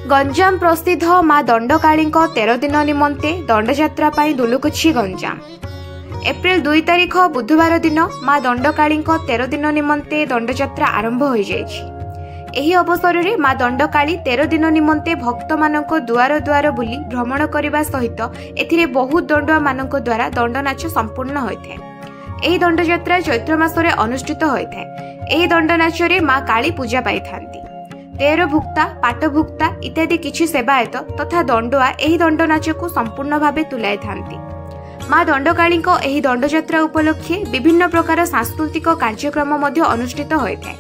गंजाम प्रसिद्ध माँ दंडकाली 13 दिन निमंते दंडयात्रा दुलुकुछि गंजाम। एप्रिल 2 तारिख बुधवार दिन माँ दंडकाली 13 दिन निमंते दंडयात्रा आरंभ हो जाइछि। एही अवसर में माँ दंडकाली 13 दिन निमंते भक्त मानक दुआर दुआर बुली भ्रमण करने सहित एथिरे बहुत दंडुआ मानक द्वारा दंड नाच संपूर्ण होइथे। एही दंडयात्रा चैत्र मासरे अनुष्ठित होइथे। एही दंड नाच रे माँ काली पूजा पाई थांती। तेर भुक्ता पाट भुक्ता इत्यादि किछि सेवायत तथा दंडुआ एही दंड नाच को संपूर्ण भावे तुलाई थांती। माँ दंडकाली एही दंडयात्रा उपलक्षे विभिन्न प्रकार सांस्कृतिक कार्यक्रम मध्य अनुष्ठित होइथे।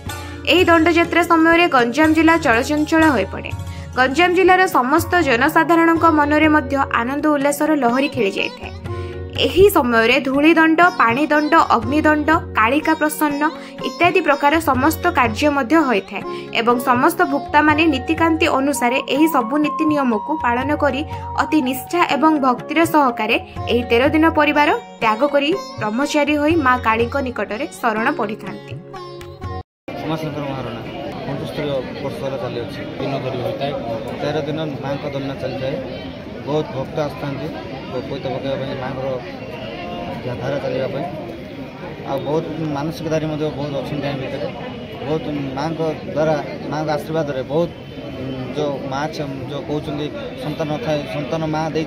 एही दंडयात्रा समय गंजाम जिला चलचंचल होई पड़े। गंजाम जिलार समस्त जनसाधारण मनरे मध्य आनंद उल्लासर लहरी खेली जाइथे। एही समय धूलीदंड पानी दंड अग्निदंड कालिका प्रसन्न इत्यादि प्रकार समस्त कार्य मध्य होइथे एवं समस्त भुक्ता माने नीतिकांति अनुसार एही सबु नीति नियम को पालन करी अति निष्ठा एवं भक्तिर सहकारे एही 13 दिन परिवार त्याग करी ब्रह्मचारी होई माँ काली निकटरे शरण पड़ी थांती। उमाशंकर महाराणा 75 वर्ष चली अच्छी दिन धरी होता है। 13 दिन माँ का दंड चली जाए। बहुत भक्त आसता पैत पकड़ा माँ को धारा चलने आ बहुत मानसिकधारी बहुत अच्छा भितर बहुत माँ द्वारा माँ का आशीर्वाद रे बहुत जो माँ जो कहते सन्तान न था सन्तान माँ दे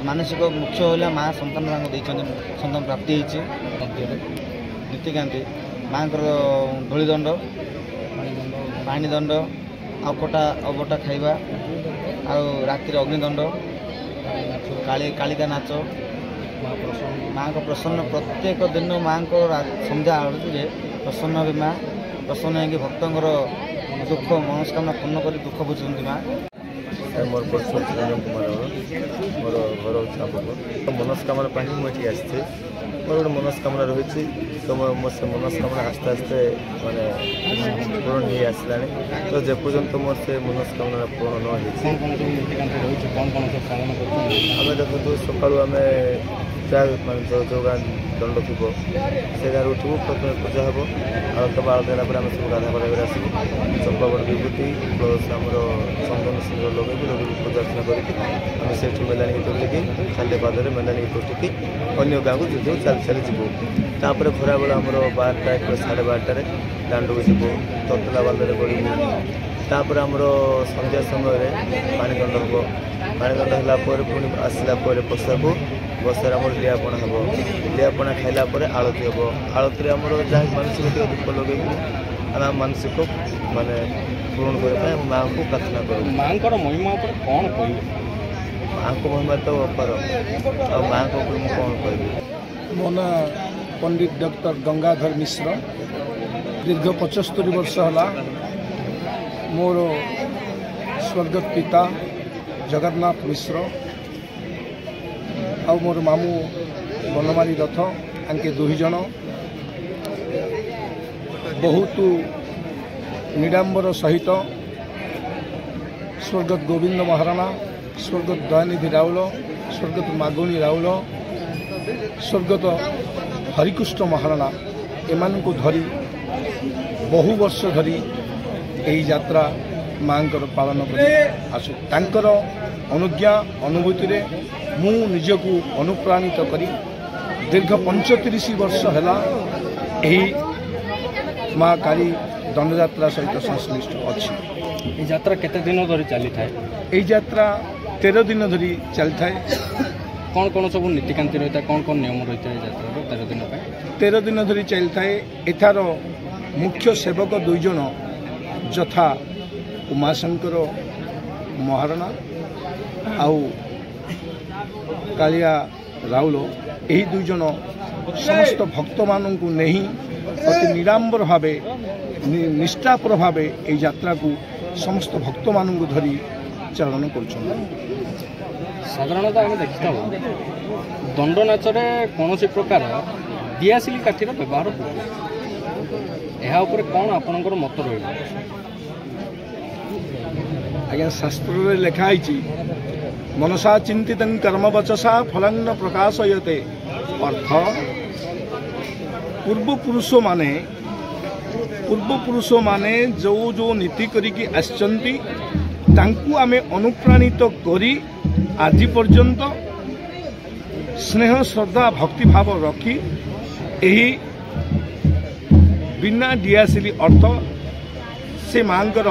मानसिक मुख्य होगा माँ सन्तान सन्तान प्राप्ति नीतिकांति माँ धूलीदंड पानीदंड अवटा अवटा खाइबा राति अग्निदंड कालिका नाच माँ को प्रसन्न प्रत्येक दिन माँ को संध्या आरती प्रसन्न भी माँ प्रसन्न हो भक्तर दुख मनस्कामना पूर्ण कर दुख बुझुंट माँ। मोर परशुराम चिरंजन कुमार मोर घर हूँ मनस्कामना मुझे आसती मोर गोटे मनस्कामना रही तो मो से मनस्कामना आस्ते आस्ते माने पूर्ण हो आसला तो जेपर्यंत मोर से मनस्कामना पूर्ण न आम देखो सकालू आम जो जो गाँ दंड थी से गाँव उठू प्रथम पूजा हम आलता आलता आम सब गाधा पड़ा आसू चंपावड़ विभूति प्लस आमर चंदन सिंदूर लगे पूजा अर्चना करके से मेलानी तुलिकी खाली पादे मेलानी तुटिकी अन्य गाँव को जो चल चली जीवु तापर खरा बेला आमर 12टा 12:30 दांड को जीवु ततला बालरे बढ़ू तापर आमर संध्या समय पानीदंड हम पानीदंड है पुणी आसला बसाको बसार आम लियापणा हम लियापणा खाइला आलती हम आलती आम जहाँ मानसिक दुख लगे आम मानसिक माने पूर्ण करने माँ को प्रार्थना करूँ। माँ महिमा कौन कह माँ को महिमा तो अपार आ माँ को कौन कह मो ना पंडित डॉक्टर गंगाधर मिश्र दीर्घ 75 वर्ष है मोर स्वर्गत पिता जगन्नाथ मिश्र आ मोर मामू बनमाली रथ आंके 2 जन बहुत निडांबर सहित स्वर्गत गोविंद महाराणा स्वर्गत दयानिधि राउल स्वर्गत मागुणी राउल स्वर्गत हरिकृष्ण महाराणा एमान को धरी बहु वर्ष धरी यही यात्रा माँ पालन कर आसु तांकर अनुज्ञा अनुभूति रे मु निजको अनुप्राणित करी दीर्घ 35 वर्ष है यही माँ काली दंडयात्रा सहित संश्लिष्ट अच्छी। यात्रा केते दिन धरी चली थाए? यही यात्रा 13 दिन धरी चली थाए। कौन कौन सब नीतिकांति रही है कौन कौन नियम रही है यात्रा 13 दिन 13 दिन धरी चली थाए। एथार मुख्य सेवक 2 जन यथा उमाशंकर महाराणा आउ कालिया राउल यही 2 जन समस्त भक्त मानू नहीं अति निरांबर भाव निष्ठापर भाव यही यात्रा को समस्त भक्त मानू धरी चालन कर। साधारणतः आम देखी था दंड नाच कौन प्रकार दियासिली काठीर व्यवहार हो कौन आपणकर मत रही? आज्ञा शास्त्र लिखाई मनसा चिंतित कर्म वचसा फलान्न प्रकाशयते अर्थ पूर्व पुरुष माने जो जो नीति करिकी आसचंती ତାଙ୍କୁ ଆମେ ଅନୁପ୍ରାଣିତ କରି ଆଜି ପର୍ଯ୍ୟନ୍ତ ସ୍ନେହ ଶ୍ରଦ୍ଧା ଭକ୍ତିଭାବ ରଖି ଏହି ବିନା ଦିଆସିଲି ଅର୍ଥ ସେ ମାଙ୍କର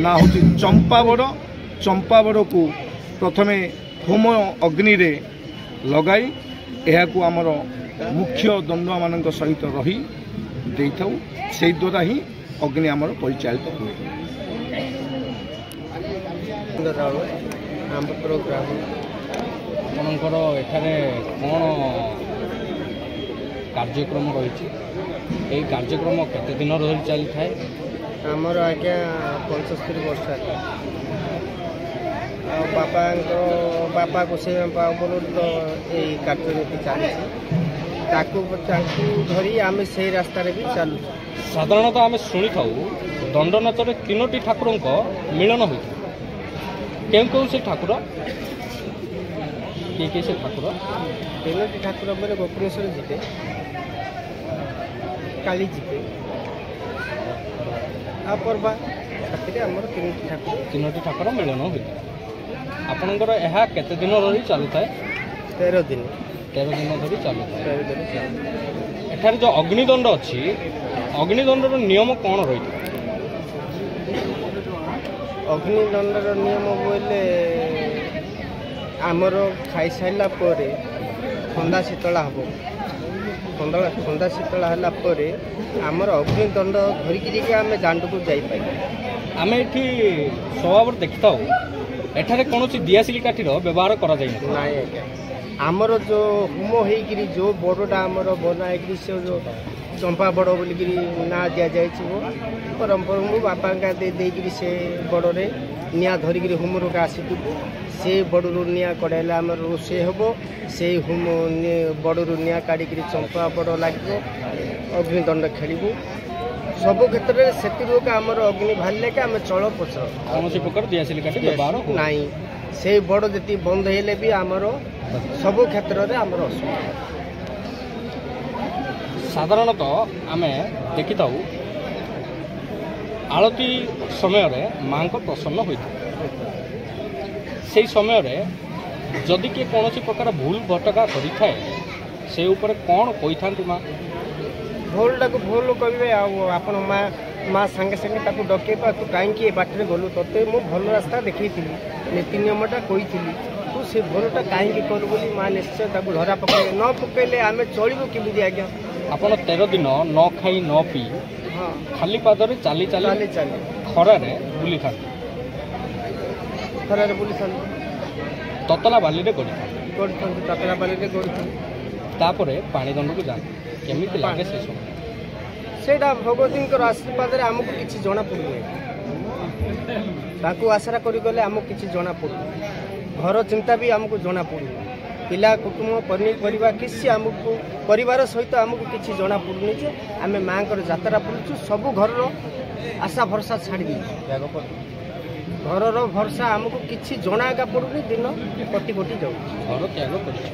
ନାଁ ହେଉଛି ଚମ୍ପାବଡ଼। ଚମ୍ପାବଡ଼କୁ ପ୍ରଥମେ ହୋମ ଅଗ୍ନିରେ ଲଗାଇ ଏହାକୁ ଆମର ମୁଖ୍ୟ ଦଣ୍ଡୁଆମାନଙ୍କ ସହିତ ରହି ଦେଇଥାଉ। ସେହି ଦ୍ୱାରା ହିଁ ଅଗ୍ନି ଆମର ପରିଚାଳିତ ହୁଏ। ଆପଣଙ୍କର ଏଠାରେ କ'ଣ କାର୍ଯ୍ୟକ୍ରମ ରହିଛି? ଏହି କାର୍ଯ୍ୟକ୍ରମ କେତେ ଦିନ ଧରି ଚାଲିଥାଏ? ଆମର ଆଜ୍ଞା 75 ବର୍ଷ ଆଉ ବାପାକୁ ସେ ଅବଲୁତ ଏଇ କାର୍ଯ୍ୟନୀତି ଚାଲିଛି। ତାଙ୍କୁ ଧରି ଆମେ ସେଇ ରାସ୍ତାରେ ବି ଚାଲୁଛୁ। ସାଧାରଣତଃ ଆମେ ଶୁଣିଥାଉ ଦଣ୍ଡନାଚରେ 3ଟି ଠାକୁରଙ୍କ ମିଳନ ହୋଇଥାଏ। କେଉଁ ସେ ଠାକୁର? କିଏ ସେ ଠାକୁର? 3ଟି ଠାକୁର ପରେ ଗୋପନେଶ୍ୱର ଯିବେ, କାଳି ଯିବେ ଆଉ ପର୍ବା ସେଥିରେ ଆମର 3ଟି ଠାକୁର ମିଳନ ହୋଇଥାଏ। ଆପଣଙ୍କର ଏହା କେତେ ଦିନ ଧରି ଚାଲୁଥାଏ? 13 ଦିନ ଧରି ଚାଲୁଥାଏ। ଏଠାରେ ଯେଉଁ ଅଗ୍ନିଦଣ୍ଡ ଅଛି, ଅଗ୍ନିଦଣ୍ଡର ନିୟମ କ'ଣ ରହିଥାଏ? ଅଗ୍ନିଦଣ୍ଡର ନିୟମ ବୋଇଲେ ଆମର ଖାଇସାରିଲା ପରେ ଥଣ୍ଡା ଶୀତଳ ହେବ। ଥଣ୍ଡା ଶୀତଳ ହେଲା ପରେ ଆମର ଅଗ୍ନିଦଣ୍ଡ ଧରିକିରି ଆମେ ଦାଣ୍ଡକୁ ଯାଇପାରିବୁ। ଆମେ ଏଠି ସ୍ୱଭାବରେ ଦେଖିଥାଉ ଏଠାରେ କୌଣସି ଦିଆସିଲି କାଠିର ବ୍ୟବହାର କରାଯାଇନଥାଏ। ନାଇଁ ଆଜ୍ଞା, ଆମର ଯେଉଁ ହୋମ ହେଇକିରି ଯେଉଁ ବଡ଼ଟା ଆମର ବନା ହେଇକିରି ସେ ଯେଉଁ ଚମ୍ପା ବଡ଼ ବୋଲିକିରି ନାଁ ଦିଆଯାଇଛି। ପରମ୍ପରା ମୁଁ ବାପାଙ୍କା ଦେଇକିରି ସେ ବଡ଼ରେ ନିଆଁ ଧରିକିରି ହୋମରୁକା ଆସିଥିବୁ। ସେ ବଡ଼ରୁ ନିଆଁ କଢ଼ାଇଲେ ଆମର ରୋଷେଇ ହେବ। ସେଇ ହୋମ ବଡ଼ରୁ ନିଆଁ କାଢ଼ିକିରି ଚମ୍ପା ବଡ଼ ଲାଗିବ, ଅଗ୍ନିଦଣ୍ଡ ଖେଳିବୁ। ସବୁ କ୍ଷେତ୍ରରେ ସେଥିରୁ ଆମର ଅଗ୍ନି ବାହାରିଲେ ଆମେ ଚଳପ୍ରଚଳ। କୌଣସି ପ୍ରକାର ଦିଆସିଲି କାଠି ବ୍ୟବହାର ନାହିଁ। ସେଇ ବଡ଼ ଯେତିକି ବନ୍ଦ ହେଲେ ବି ଆମର ସବୁ କ୍ଷେତ୍ରରେ ଆମର ଅସୁବିଧା। ସାଧାରଣତଃ ଆମେ ଦେଖିଥାଉ ଆଳତୀ ସମୟରେ ମାଙ୍କ ପ୍ରସନ୍ନ ହୋଇଥାଏ। ସେହି ସମୟରେ ଯଦି କିଏ କୌଣସି ପ୍ରକାର ଭୁଲ ଭଟକା କରିଥାଏ, ସେ ଉପରେ କ'ଣ କହିଥାନ୍ତି ମା? ଭୁଲଟାକୁ ଭୁଲ କହିବେ। ଆଉ ଆପଣ ମା ସାଙ୍ଗେ ସାଙ୍ଗେ ତାକୁ ଡକେଇବା, ତୁ କାହିଁକି ଏ ବାଟରେ ଗଲୁ? ତୋତେ ମୁଁ ଭଲ ରାସ୍ତା ଦେଖେଇଥିଲି, ନୀତି ନିୟମଟା କହିଥିଲି, ତୁ ସେ ଭୁଲଟା କାହିଁକି କରୁ ବୋଲି ମା ନିଶ୍ଚୟ ତାକୁ ଧରା ପକାଇବେ। ନ ପକାଇଲେ ଆମେ ଚଳିବୁ କେମିତି ଆଜ୍ଞା? ଆପଣ 13 ଦିନ ନ ଖାଇ ନ ପିଇ ଖାଲି ପାଦରେ ଚାଲି ଖରାରେ ବୁଲିଥାନ୍ତି। ତତଲା ବାଲିରେ ଗଡ଼ିଥାନ୍ତି। ତତଲା ବାଲିରେ ଗଡ଼ିଥାନ୍ତି। ତାପରେ ପାଣି ଦଣ୍ଡକୁ ଯାଆନ୍ତି। କେମିତି ଲାଗେ ସେ ସମୟ? ସେଇଟା ଭଗବତୀଙ୍କର ଆଶୀର୍ବାଦରେ ଆମକୁ କିଛି ଜଣାପଡ଼ୁନି। ତାଙ୍କୁ ଆଶା କରିଗଲେ ଆମକୁ କିଛି ଜଣାପଡ଼ୁନି। ଘର ଚିନ୍ତା ବି ଆମକୁ ଜଣାପଡ଼ୁନି। ପିଲା କୁଟୁମ୍ବ ପନିପରିବା କିଛି ଆମକୁ ପରିବାର ସହିତ ଆମକୁ କିଛି ଜଣାପଡ଼ୁନି ଯେ ଆମେ ମାଆଙ୍କର ଯାତ୍ରା କରୁଛୁ। ସବୁ ଘରର ଆଶା ଭରସା ଛାଡ଼ି ଦେଇଛୁ। ଘରର ଭରସା ଆମକୁ କିଛି ଜଣା ଏକା ପଡ଼ୁନି। ଦିନ କଟି ଯାଉଛି। ଘର ତ୍ୟାଗ କରିଛୁ।